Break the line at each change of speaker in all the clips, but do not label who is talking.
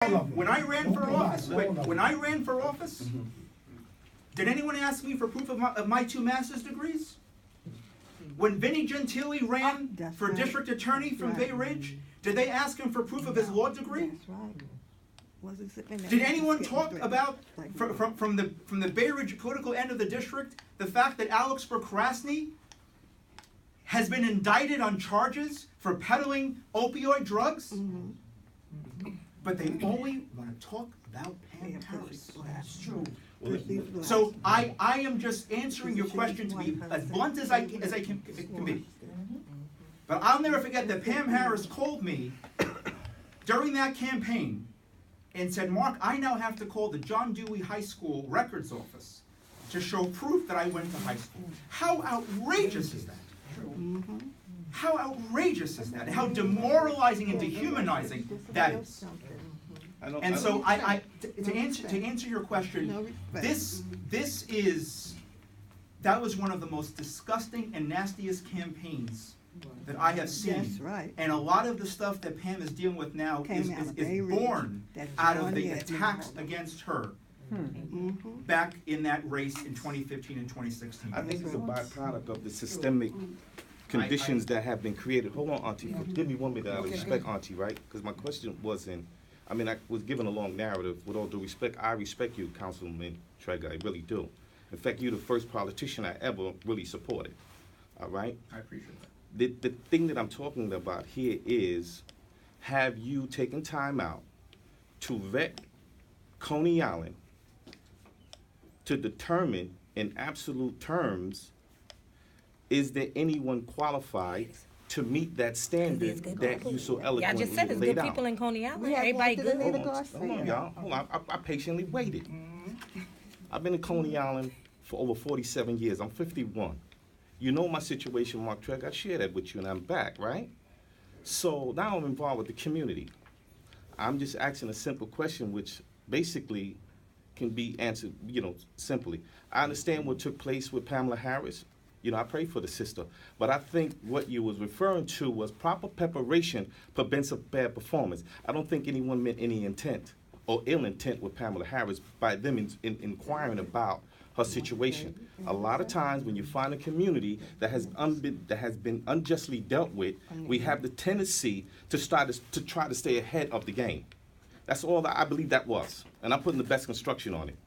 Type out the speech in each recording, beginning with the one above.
When I ran for office, when I ran for office, did anyone ask me for proof of my 2 master's degrees? When Vinnie Gentili ran for district attorney from Bay Ridge, did they ask him for proof of his law degree? Did anyone talk about, from the Bay Ridge political end of the district, the fact that Alex Procrasny has been indicted on charges for peddling opioid drugs? But they only want to talk about Pam Harris.
That's true.
So I am just answering your question to be as blunt as I can be. But I'll never forget that Pam Harris called me during that campaign and said, "Mark, I now have to call the John Dewey High School records office to show proof that I went to high school." How outrageous is that? How outrageous is that? How demoralizing and dehumanizing that is. And so to answer your question, that was one of the most disgusting and nastiest campaigns that I have seen.
That's right.
And a lot of the stuff that Pam is dealing with now is born out of the attacks against her back in that race in 2015 and 2016.
I think it's a byproduct of the systemic conditions that have been created. Hold on, Auntie. Give me 1 minute. I respect Auntie, right? Because my question wasn't, I mean, I was given a long narrative. With all due respect, I respect you, Councilman Treyger. I really do. In fact, you're the first politician I ever really supported. All right?
I appreciate that.
The thing that I'm talking about here is, have you taken time out to vet Coney Island to determine in absolute terms, is there anyone qualified to meet that standard that you so eloquently laid out?
I just said there's good people in Coney Island. Everybody good.
Hold on, y'all. Hold on. I patiently waited. I've been in Coney Island for over 47 years. I'm 51. You know my situation, Mark Treyger. I shared that with you, and I'm back, right? So now I'm involved with the community. I'm just asking a simple question, which basically can be answered, simply. I understand what took place with Pamela Harris. I pray for the sister. But I think what you was referring to was proper preparation prevents a bad performance. I don't think anyone meant any intent or ill intent with Pamela Harris by them inquiring about her situation. A lot of times when you find a community that has been unjustly dealt with, we have the tendency to try to stay ahead of the game. That's all that I believe that was. And I'm putting the best construction on it.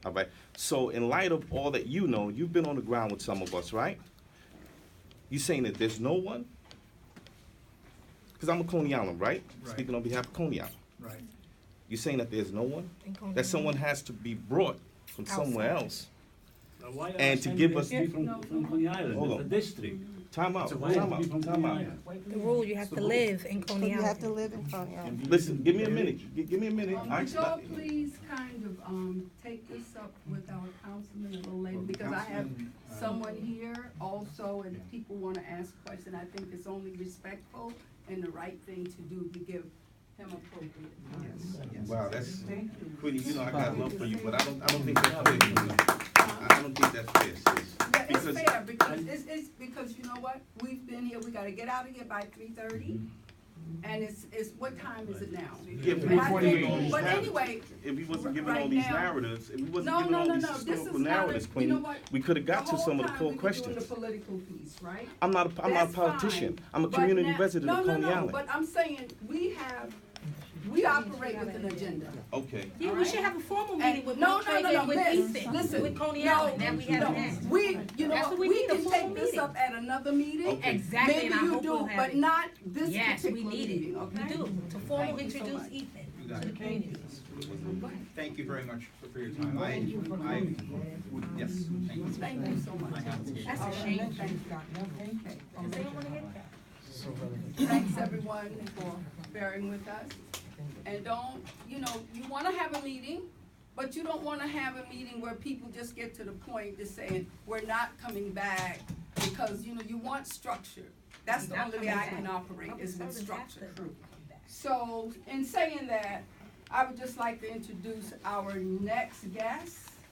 All right. So in light of all that you've been on the ground with some of us, right? You saying that there's no one? Because I'm a Coney Island, right? Speaking on behalf of Coney Island.
Right.
You saying that there's no one? That someone has to be brought from somewhere else. And to give us
from Coney Island, the district.
Time out.
The rule, you have to live in Coney Island.
You have to live in Coney Island.
Listen, give me a minute. Give me a minute.
Would y'all please kind of take this up with our councilman a little later, because I have someone here also, and people want to ask questions. I think it's only respectful and the right thing to do to give him appropriate time.
Yes.
Wow, that's pretty. I got love for you, but I don't think that's fair. I don't think that's fair, sis.
Yeah, it's fair because it's because you know what? We've been here. We got to get out of here by 3:30, and it's what time is it now?
Yeah,
but anyway,
if we wasn't giving
right
all these
now,
narratives, if we wasn't giving all these historical narratives, Queen, we could have got to some of the core questions.
The political piece, right?
I'm not a politician. I'm a community resident of Coney Island.
But I'm saying we operate with an agenda.
Okay.
Yeah, we should have a formal meeting with Ethan.
Listen,
with Coney Island. That we haven't had.
We can
a
take this up at another meeting.
Okay.
Exactly.
Maybe
and I
you
hope
do,
we'll have
but
it.
not this
Yes,
particular
we need it.
meeting. Okay?
We do. To formally
Thank you so
introduce
much.
Ethan
got
to the
it.
community.
Thank you very much for your time. Yes, thank you.
Thank you so much.
That's a shame. Because they don't want to get that.
Thanks everyone for bearing with us. And you want to have a meeting, but you don't want to have a meeting where people just get to the point of saying, we're not coming back, because, you want structure. That's the only way I can operate, is with structure. So, in saying that, I would just like to introduce our next guest.